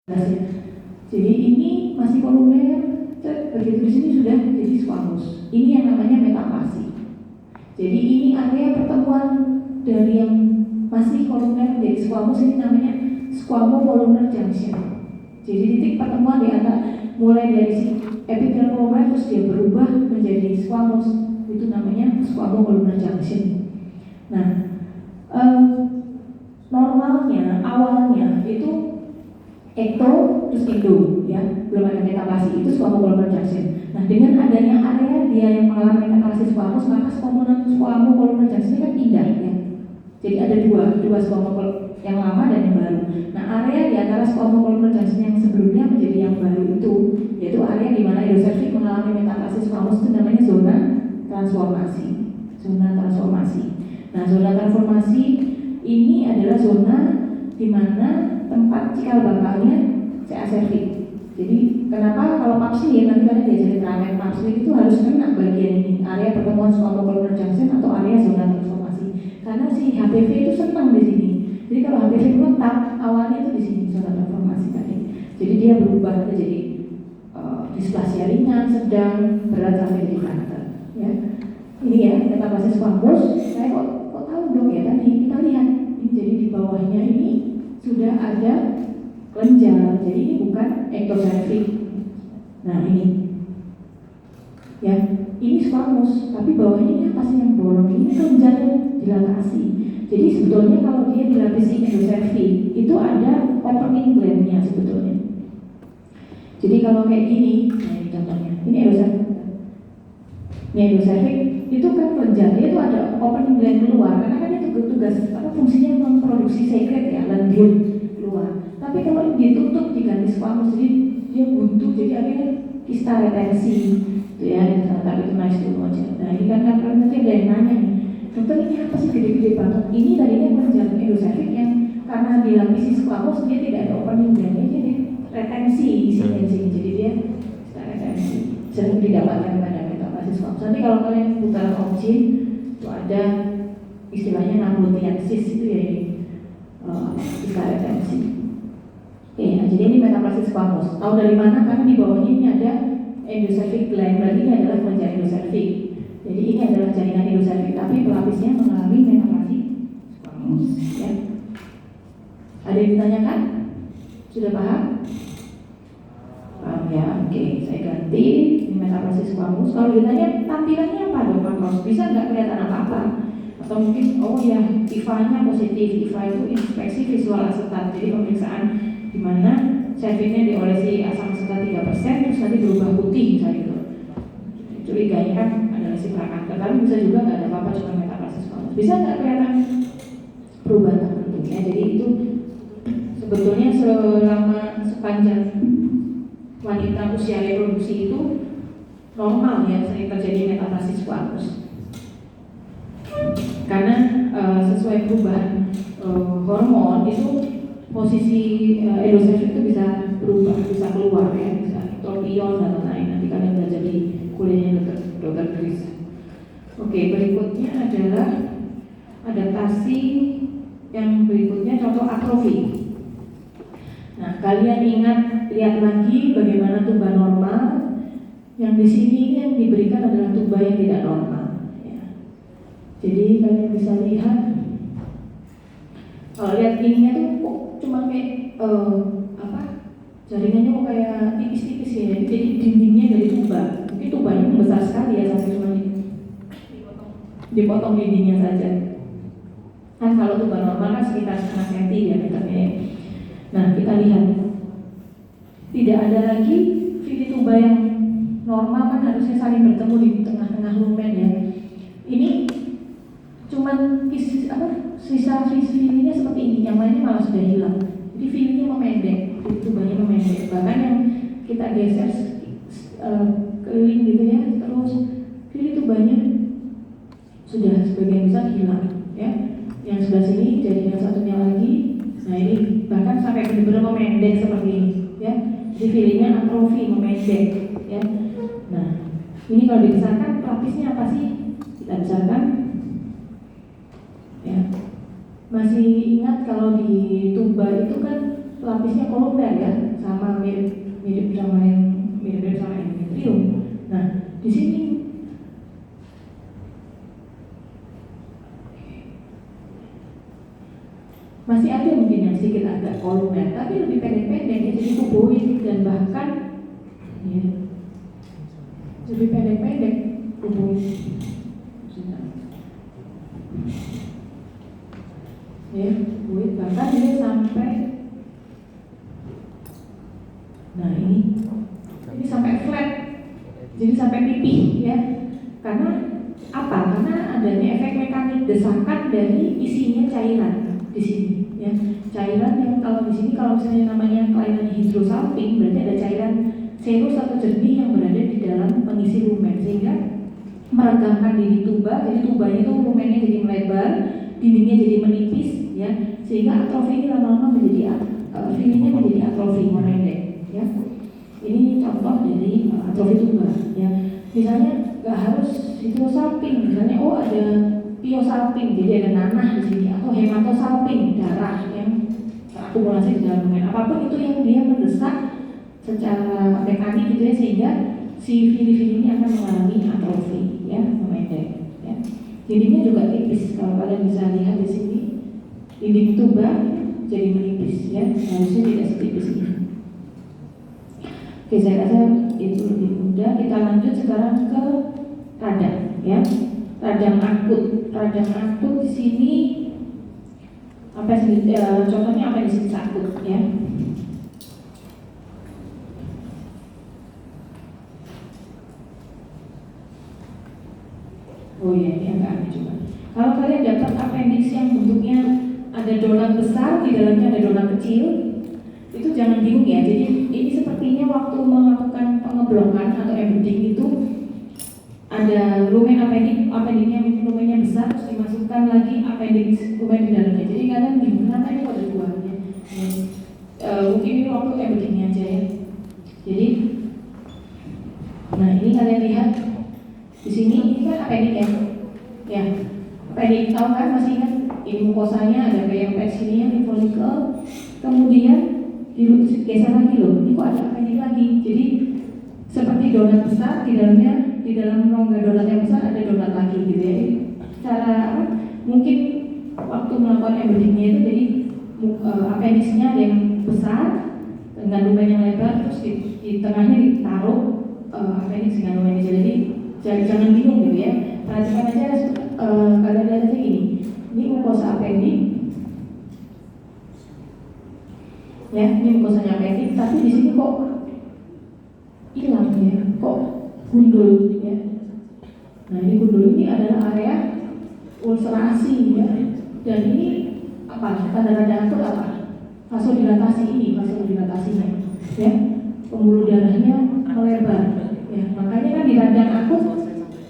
Jadi ini masih kolumner, begitu di sini sudah jadi squamous. Ini yang namanya metaplasi. Jadi ini area pertemuan dari yang masih kolumner menjadi squamous, ini namanya squamo-columnar junction. Jadi titik pertemuan di antara mulai dari si epithelial kolumner terus dia berubah menjadi squamous, itu namanya squamo-columnar junction. Nah, normalnya awalnya itu ekto terus endo, ya, belum ada metaplasi, itu squamo-columnar junction. Nah, dengan adanya area dia yang mengalami metaplasi squamous, maka squamo-columnar junction ini kan pindah, ya. Jadi ada dua squamo yang lama dan yang baru. Nah, area di antara squamo-columnar junction yang sebelumnya menjadi yang baru itu, yaitu area di mana endocervix mengalami metaplasi squamous, itu namanya zona transformasi. Zona transformasi. Nah, zona transformasi ini adalah zona di mana tempat cikal bakalnya CA cervix. Jadi kenapa kalau papsi ya nanti kalian diajarin terakhir papsi itu harus kena bagian ini, area pertemuan squamo-columnar junction atau area zona transformasi. Karena si HPV itu senang di sini. Jadi kalau HPV meletak awalnya itu di sini zona transformasi tadi. Jadi dia berubah menjadi displasia ringan, sedang, berat sampai jadi kanker. Ya. Ini ya metaplasi squamous. Saya kok tahu dong ya tadi kita lihat. Jadi di bawahnya ini sudah ada kelenjar, jadi ini bukan ektocervix. Nah ini, ya, ini squamous, tapi bawahnya ini apa sih yang bolong? Ini kelenjar dilatasi. Jadi sebetulnya kalau dia dilapisi endocervix, itu ada opening gland-nya sebetulnya. Jadi kalau kayak gini, nah ini contohnya, ini endocervix. Ini endocervix itu kan kelenjar, dia itu ada opening gland keluar, karena kan itu tugas fungsinya memproduksi sekret ya, lendir keluar. Tapi kalau ditutup diganti squamous, jadi dia buntu, jadi akhirnya kista retensi, itu ya. Tapi itu nice dulu aja. Nah ini kan nanti ada yang nanya nih, dokter ini apa sih gede-gede banget? Ini tadinya kelenjar endocervix yang karena dilapisi squamous dia tidak ada opening gland-nya, jadi retensi di sini, jadi dia kista retensi, sering didapatkan pada metaplasi squamous. Nanti kalau kalian putar objin itu ada istilahnya nabotiensis itu ya ini kista retensi. Oke, nah jadi ini metaplasi squamous. Tahu dari mana? Karena di bawahnya ini ada endocervix gland, berarti ini adalah kelenjar endocervix. Jadi ini adalah jaringan endocervix, tapi pelapisnya mengalami metaplasi squamous. Ya. Ada yang ditanyakan? Sudah paham? Paham ya? Oke, saya ganti. Ini metaplasi squamous. Kalau ditanya tampilannya apa dong, Mas? Bisa nggak kelihatan apa-apa? Atau mungkin, oh ya, IVA-nya positif. IVA itu inspeksi visual asetat. Jadi pemeriksaan di mana cervixnya diolesi asam asetat 3%, terus nanti berubah putih misalnya gitu. Curiganya kan adalah si prakanker, tapi bisa juga nggak ada apa-apa, cuma metaplasi squamous. Bisa nggak kelihatan perubahan tertentu ya? Jadi itu sebetulnya sepanjang wanita usia reproduksi itu normal ya sering terjadi metaplasi squamous. Karena sesuai perubahan hormon itu posisi endocervix itu bisa berubah, bisa keluar ya, bisa tropion dan lain-lain. Nanti kalian belajar di kuliahnya dokter Chris. Oke, berikutnya adalah adaptasi yang berikutnya, contoh atrofi. Nah, kalian lihat lagi bagaimana tuba normal. Yang di sini yang diberikan adalah tuba yang tidak normal. Jadi kalian bisa lihat, kalau lihat ininya tuh kok cuma kayak jaringannya kok kayak tipis-tipis ya. Jadi dindingnya dari tuba, mungkin tubanya besar sekali ya, sampai cuma dipotong dindingnya saja. Kan kalau tuba normal kan sekitar 1,5 cm diameternya. Nah kita lihat, tidak ada lagi vili tuba yang normal, kan harusnya saling bertemu di tengah-tengah lumen ya. Ini cuman sisa filinya seperti ini, yang lainnya malah sudah hilang. Jadi filinya memendek, tubanya memendek. Bahkan yang kita geser keliling gitu ya, terus fili tubanya sudah sebagian besar hilang ya. Yang sebelah sini jadi yang satunya lagi. Nah ini bahkan sampai benar-benar memendek seperti ini ya. Jadi filinya atrofi, memendek ya. Nah ini kalau dibesarkan pelapisnya apa sih? Kita besarkan. Ya. Masih ingat kalau di tuba itu kan pelapisnya kolumner ya, masih ada mungkin yang sedikit agak kolumner, tapi lebih pendek-pendek ya, jadi kuboid dan bahkan ya, lebih pendek-pendek kuboid. Ya, kuboid bahkan dia sampai, nah ini sampai flat, jadi sampai pipih ya. Karena apa? Karena adanya efek mekanik desakan dari isinya cairan di sini ya. Cairan yang kalau di sini kalau misalnya namanya kelainan hidrosalping, berarti ada cairan serus atau jernih yang berada di dalam pengisi lumen sehingga meregangkan dinding tuba. Jadi tubanya itu lumennya jadi melebar, dindingnya jadi menipis ya, sehingga atrofi ini lama-lama menjadi filinya menjadi atrofi memendek ya. Ini contoh dari atrofi tuba ya. Misalnya nggak harus hidrosalping, misalnya ada piosalping, jadi ada nanah di sini, atau hematosalping, darah yang terakumulasi di dalam lumen. Apapun itu yang dia mendesak secara mekanik gitu ya, sehingga si fili-fili ini akan mengalami atrofi ya, memendek ya. Dindingnya juga tipis, kalau kalian bisa lihat di sini dinding tuba jadi menipis ya, harusnya tidak setipis ini. Oke, saya rasa itu lebih mudah. Kita lanjut sekarang ke radang ya. Radang akut. Radang akut di sini apa sih? Contohnya apa yang disebut akut ya? Oh iya, ini agak aneh juga. Kalau kalian dapat appendix yang bentuknya ada donat besar, di dalamnya ada donat kecil, itu jangan bingung ya. Jadi ini sepertinya waktu melakukan pengeblokan atau embedding itu ada lumen appendixnya mungkin lumennya besar, terus dimasukkan lagi appendix lumen di dalamnya. Jadi kalian bingung kenapa ini kok ada duanya. Mungkin ini waktu embeddingnya aja ya. Jadi, nah ini kalian lihat di sini ini kan appendix ya. Appendix tahu kan, masih ingat ini mukosanya ada kayak patch sini yang folikel, kemudian digeser lagi loh, ini kok ada appendix lagi. Jadi seperti donat besar, di dalam rongga donat yang besar ada donat lagi gitu ya. Cara mungkin waktu melakukan embeddingnya itu jadi appendixnya ada yang besar dengan lumen yang lebar, terus di tengahnya ditaruh appendix dengan lumen yang jadi jangan bingung gitu ya. Perhatikan aja kalian lihat aja gini, ini mukosa appendix ya, ini mukosanya appendix, tapi di sini kok hilang ya, kok gundul ya. Nah ini gundul ini adalah area ulcerasi ya, dan ini apa? Tanda-tanda akut apa? Vasodilatasi, ini vasodilatasinya ya, pembuluh darahnya melebar ya. Makanya kan di radang akut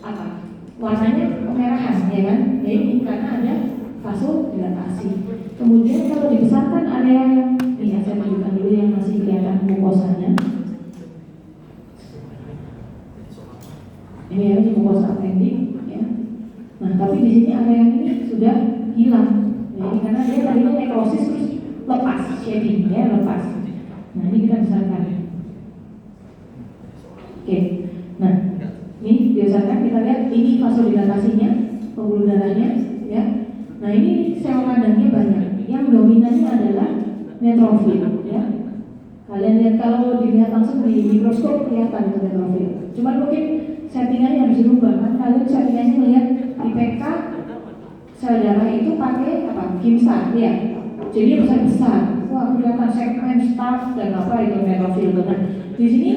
apa? Warnanya kemerahan ya kan? Ya ini karena ada vasodilatasi. Kemudian kalau dibesarkan area yang ini, saya tunjukkan dulu yang masih kelihatan mukosanya. Ini ya, mukosa appendix ya. Nah tapi di sini area yang ini sudah hilang ya, ini karena dia tadinya nekrosis terus lepas, shedding ya, lepas. Nah ini kita besarkan. Oke, nah ini biasakan kita lihat ini vasodilatasinya, pembuluh darahnya ya. Nah ini sel radangnya banyak, yang dominannya adalah neutrofil ya. Kalian lihat, kalau dilihat langsung di mikroskop kelihatan itu neutrofil. Cuman mungkin settingannya harus dirubah kan. Kalian settingannya melihat di PK sel darah itu pakai apa? Kimsa ya. Jadi besar-besar. Wah, kelihatan segmen staf dan apa itu neutrofil. Nah, di sini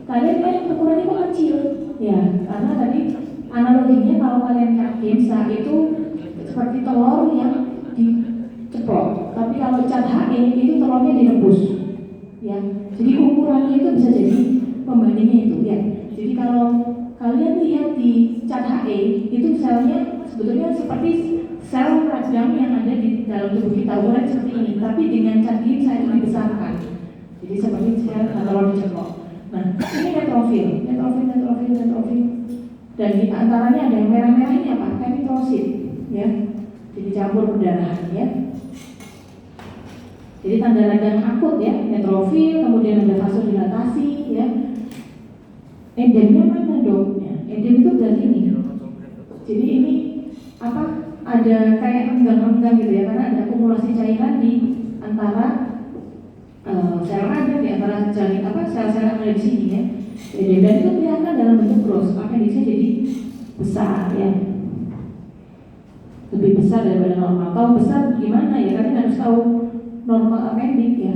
kalian lihat ukurannya kok kecil. Ya, karena tadi analoginya kalau kalian cek kimsa itu seperti telur yang diceplok. Tapi kalau cat HE itu telurnya direbus. Ya. Jadi ukurannya itu bisa jadi pembandingnya itu ya. Jadi kalau kalian lihat di cat HE itu selnya sebetulnya seperti sel radang yang ada di dalam tubuh kita, ukuran seperti ini, tapi dengan cat kimsa itu dibesarkan. Jadi seperti sel telur diceplok. Nah, ini neutrofil. Dan di antaranya ada yang merah-merah ini apa? Eritrosit ya. Jadi campur perdarahan ya. Jadi tanda radang akut ya, neutrofil, kemudian ada vasodilatasi ya. Endemnya mana dong? Ya, endem itu berarti ini. Jadi ini apa? ada kayak renggang-renggang gitu ya, karena ada akumulasi cairan di antara sel radang, di antara janin sel-sel yang ada di sini ya. Dan itu kelihatan dalam bentuk growth, appendixnya jadi besar ya, lebih besar daripada normal. Tahu besar gimana ya? Kalian harus tahu normal appendix ya.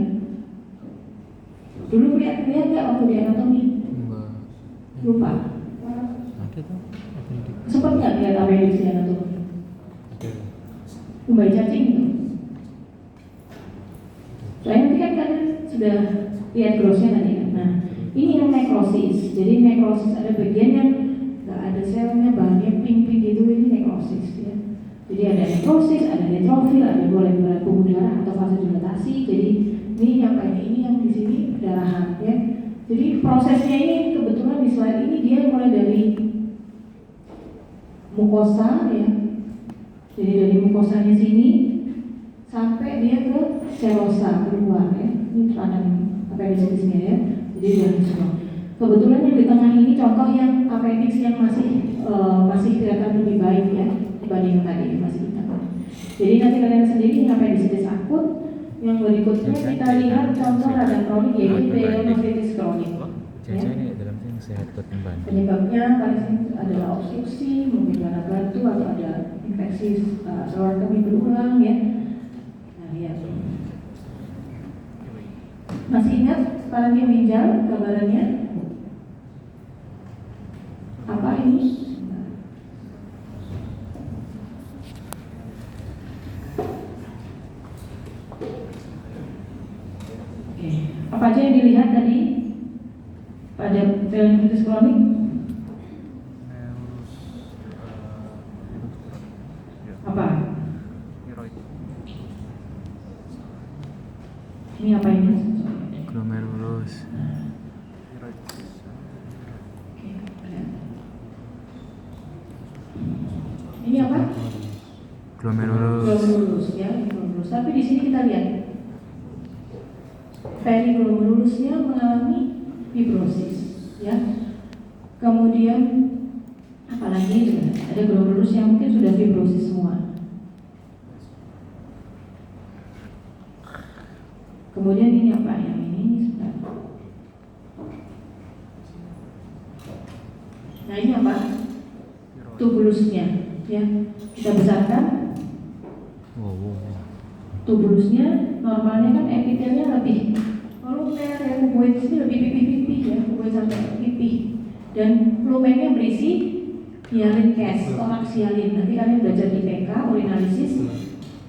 Dulu lihat nggak waktu di anatomi? Lupa. Ada tuh appendix. Sempat nggak lihat appendix di anatomi? Ada. Lumbai cacing itu. Soalnya nanti kan kalian sudah lihat growth-nya tadi kan. Nah, ini yang nekrosis. Jadi nekrosis ada bagian yang nggak ada selnya, bahannya pink-pink gitu, ini nekrosis ya. Jadi ada nekrosis, ada neutrofil, ada bola-bola pembuluh darah atau fase dilatasi. Jadi ini yang di sini perdarahan ya. Jadi prosesnya ini kebetulan di slide ini dia mulai dari mukosa ya. Jadi dari mukosanya sini sampai dia ke selosa keluar ya. Ini teladan appendixnya ya. Jadi udah semua. Kebetulan yang di tengah ini contoh yang appendix yang masih kelihatan lebih baik ya dibanding yang tadi masih hitam. Jadi nanti kalian sendiri appendicitis akut. Yang berikutnya kita lihat contoh radang kronik yaitu pyelonephritis kronik. Ya. Penyebabnya paling adalah obstruksi, mungkin karena batu atau ada infeksi saluran kemih berulang ya. Nah, ya. Masih ingat parania ginjal gambarannya? Apa ini? Oke, apa aja yang dilihat tadi pada pyelonephritis kronik? Apa? Ini apa ini? Glomerulus. Ini apa? Glomerulus Ya, glomerulus. Tapi di sini kita lihat periglomerulusnya mengalami fibrosis, ya. Kemudian apalagi juga ada glomerulus yang mungkin sudah fibrosis semua. Kemudian ini apa? Yang ini sebentar. Nah ini apa? Tubulusnya, ya. Kita besarkan. Tubulusnya normalnya kan epitelnya lebih volumer ya, kuboid ini lebih pipih-pipih ya, kuboid sampai pipih. Dan lumennya berisi hyalin cast, toraks hyalin. Nanti kalian belajar di PK, urinalisis.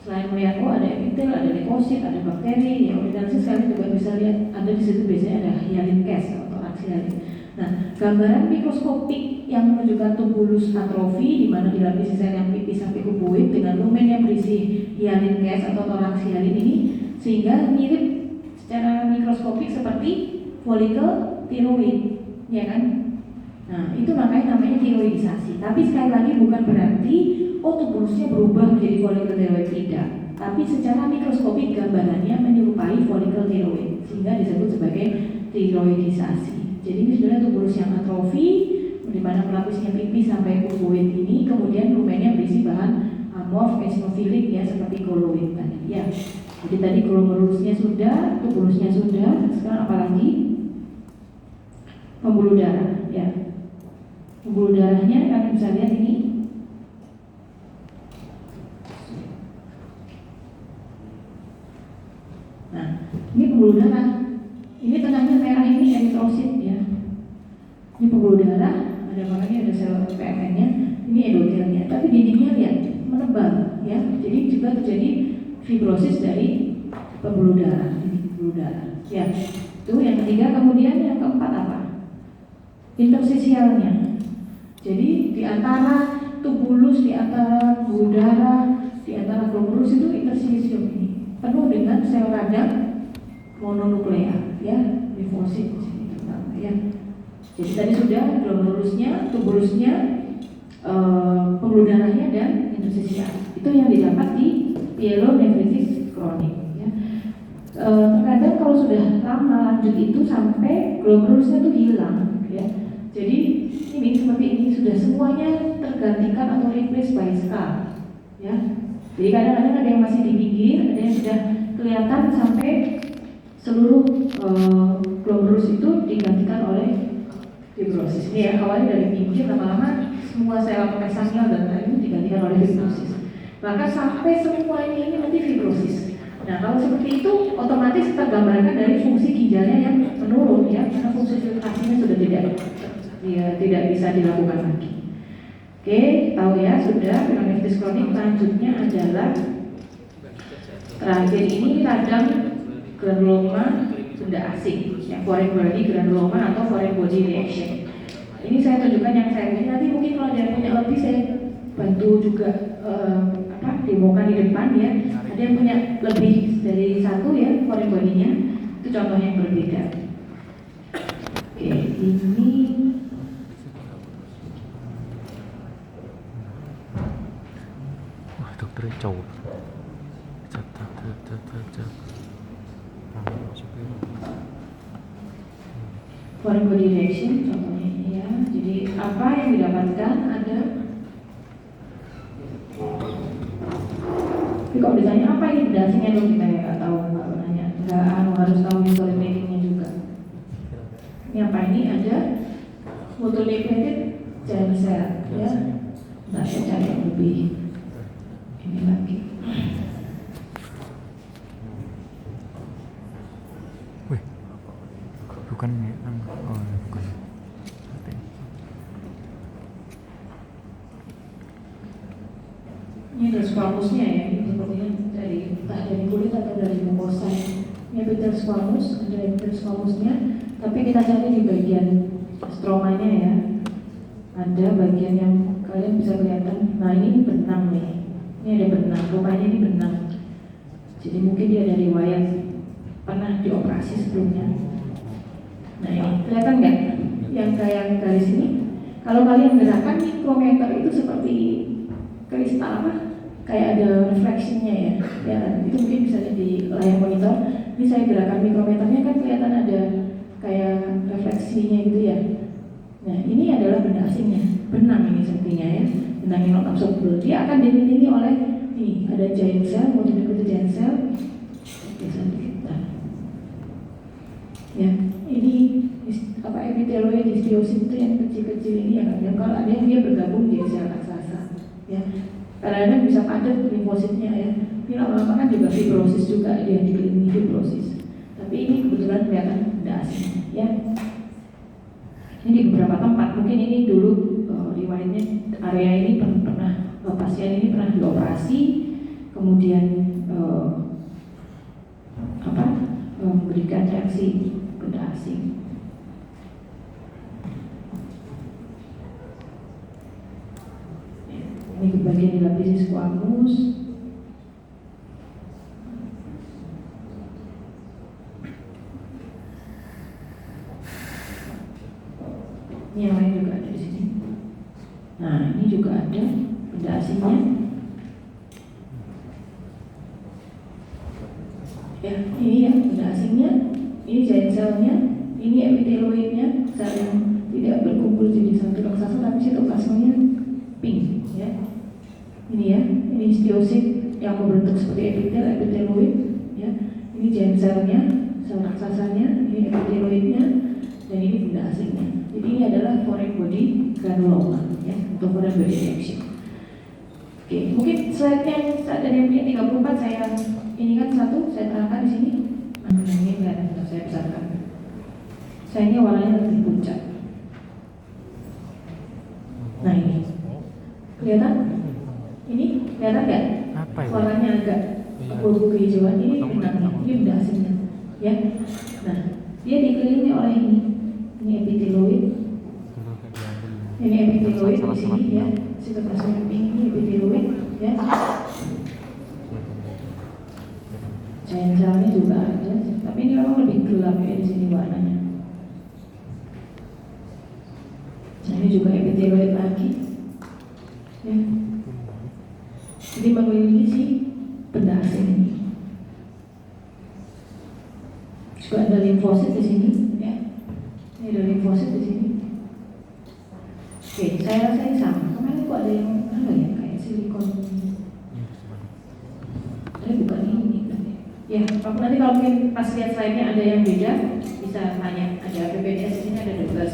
Selain melihat ada epitel, ada leukosit, ada bakteri, ya urinalisis kalian juga bisa lihat ada di situ biasanya ada hyalin cast atau toraks hyalin. Nah, gambaran mikroskopik yang menunjukkan tubulus atrofi di mana dilapisi sel yang pipih sampai kuboid dengan lumen yang berisi hyalin cast atau toraks hyalin ini sehingga mirip secara mikroskopik seperti folikel tiroid, ya kan? Nah, itu makanya namanya tiroidisasi. Tapi sekali lagi bukan berarti tubulusnya berubah menjadi folikel tiroid, tidak. Tapi secara mikroskopik gambarannya menyerupai folikel tiroid sehingga disebut sebagai tiroidisasi. Jadi ini sebenarnya tubulus yang atrofi di mana pelapisnya pipih sampai kuboid ini, kemudian lumennya berisi bahan amorf eosinofilik ya seperti koloid tadi ya. Jadi tadi glomerulusnya sudah, tubulusnya sudah, sekarang apalagi pembuluh darah ya. Pembuluh darahnya kalian bisa lihat ini. Nah, ini pembuluh darah. Ini tengahnya merah ini eritrosit ya. Ini pembuluh darah, ada makanya ada sel PMN-nya, ini endotelnya. Tapi dindingnya lihat menebal ya. Jadi juga terjadi fibrosis dari pembuluh darah, ini pembuluh darah. Ya, itu yang ketiga. Kemudian yang keempat apa? Interstisialnya. Jadi di antara tubulus, di antara pembuluh darah, di antara glomerulus itu interstisium ini penuh dengan sel radang mononuklear ya, limfosit terutama ya. Jadi tadi sudah glomerulusnya, tubulusnya, pembuluh darahnya dan interstisial. Itu yang didapat di pyelonephritis kronik ya. Terkadang kalau sudah lama lanjut itu sampai glomerulusnya itu hilang ya. Jadi ini seperti ini sudah semuanya tergantikan atau replace by scar ya. Jadi kadang-kadang ada yang masih di pinggir, ada yang sudah kelihatan sampai seluruh glomerulus itu digantikan oleh fibrosis. Ini ya, awalnya dari pinggir, lama-lama semua sel mesensial dan lain digantikan oleh fibrosis. Maka sampai semua ini nanti fibrosis. Nah, kalau seperti itu otomatis tergambarkan dari fungsi ginjalnya yang menurun ya, karena fungsi filtrasinya sudah tidak bisa dilakukan lagi. Oke, tahu ya sudah pielonefritis kronik. Selanjutnya adalah terakhir ini radang granuloma benda asing, yang foreign body granuloma atau foreign body reaction. Ini saya tunjukkan yang saya punya. Nanti mungkin kalau ada yang punya lebih saya bantu juga demokan di depan ya. Ada yang punya lebih dari satu ya foreign body-nya. Itu contoh yang berbeda. Oke, ini wah dokternya cowok. Cat. foreign body reaction contohnya ini ya. Jadi apa yang didapatkan ada. Tapi kalau ditanya apa ini benda asingnya dong, kita ya nggak tahu, nggak nanya, nggak harus tahu history makingnya juga. Ini apa ini ada multinucleated giant cell ya. Nah, saya cari yang lebih ini lagi. Wih, bukan ya? Oh, bukan. Ini ada squamous-nya ya, ini sepertinya entah dari kulit atau dari mukosa. Ini epithelial squamous, ada epithelial squamous-nya, tapi kita cari di bagian stromanya ya. Ada bagian yang kalian bisa kelihatan. Nah, ini benang nih. Ini ada benang, rupanya ini benang. Jadi mungkin dia ada riwayat pernah dioperasi sebelumnya. Nah, ini kelihatan nggak? Yang kayak garis ini. Kalau kalian gerakan mikrometer itu seperti kristal apa? Kayak ada refleksinya ya. Ya, itu mungkin bisa di layar monitor. Ini saya gerakan mikrometernya kan kelihatan ada kayak refleksinya gitu ya. Nah, ini adalah benda asingnya, benang ini sepertinya ya, benang yang non absorbable. Dia akan dikelilingi oleh ini, ada giant cell, multinucleated giant cell. Ya, ini apa epiteloid histiosit itu yang kecil-kecil ini yang kalau ada yang dia bergabung di sel raksasa. Ya, kadang-kadang bisa padat limfositnya ya. Ini lama-lama kan juga fibrosis juga, dia dikelilingi fibrosis. Tapi ini kebetulan kelihatan benda asing ya. Ini di beberapa tempat, mungkin ini dulu riwayatnya area ini pernah pasien ini pernah dioperasi, kemudian memberikan reaksi benda asing. Ini bagian dilapisi squamous. Ini yang lain juga ada di sini. Nah, ini juga ada benda asingnya. Ya, ini ya benda asingnya. Ini giant cell-nya. Ini epiteloidnya, sel yang tidak berkumpul jadi satu raksasa, tapi sitoplasmanya pink. Ya, ini ya. Ini histiosit yang membentuk seperti epiteloid. Ya, ini giant cell-nya, sel raksasanya. Ini epiteloidnya, dan ini benda asingnya. Jadi ini adalah foreign body granuloma ya, untuk foreign body reaction. Oke, mungkin slide yang dari yang punya 34 saya ini kan satu saya terangkan di sini. Ini enggak saya besarkan. Sayangnya warnanya lebih pucat. Nah ini kelihatan? Ini kelihatan nggak? Apa ya? Warnanya agak abu-abu kehijauan. Ini benangnya, ini benda asingnya ya. Nah, dia dikelilingi oleh ini. Ini epiteloid. Ini epiteloid di sini ya. Sitoplasma pink ini epiteloid ya. Giant cell-nya juga ada, tapi ini memang lebih gelap ya di sini warnanya. Nah, ini juga epiteloid lagi. Ya. Jadi mengelilingi si benda asing ini. Juga ada limfosit di sini ya. Ini ada limfosit di sini. Oke, saya rasa ini sama. Kemarin kok ada yang apa ya, kayak silikon Ya, Pak, nanti kalau mungkin pas lihat slide-nya ada yang beda, bisa tanya. Ada BPJS, ini ada dokter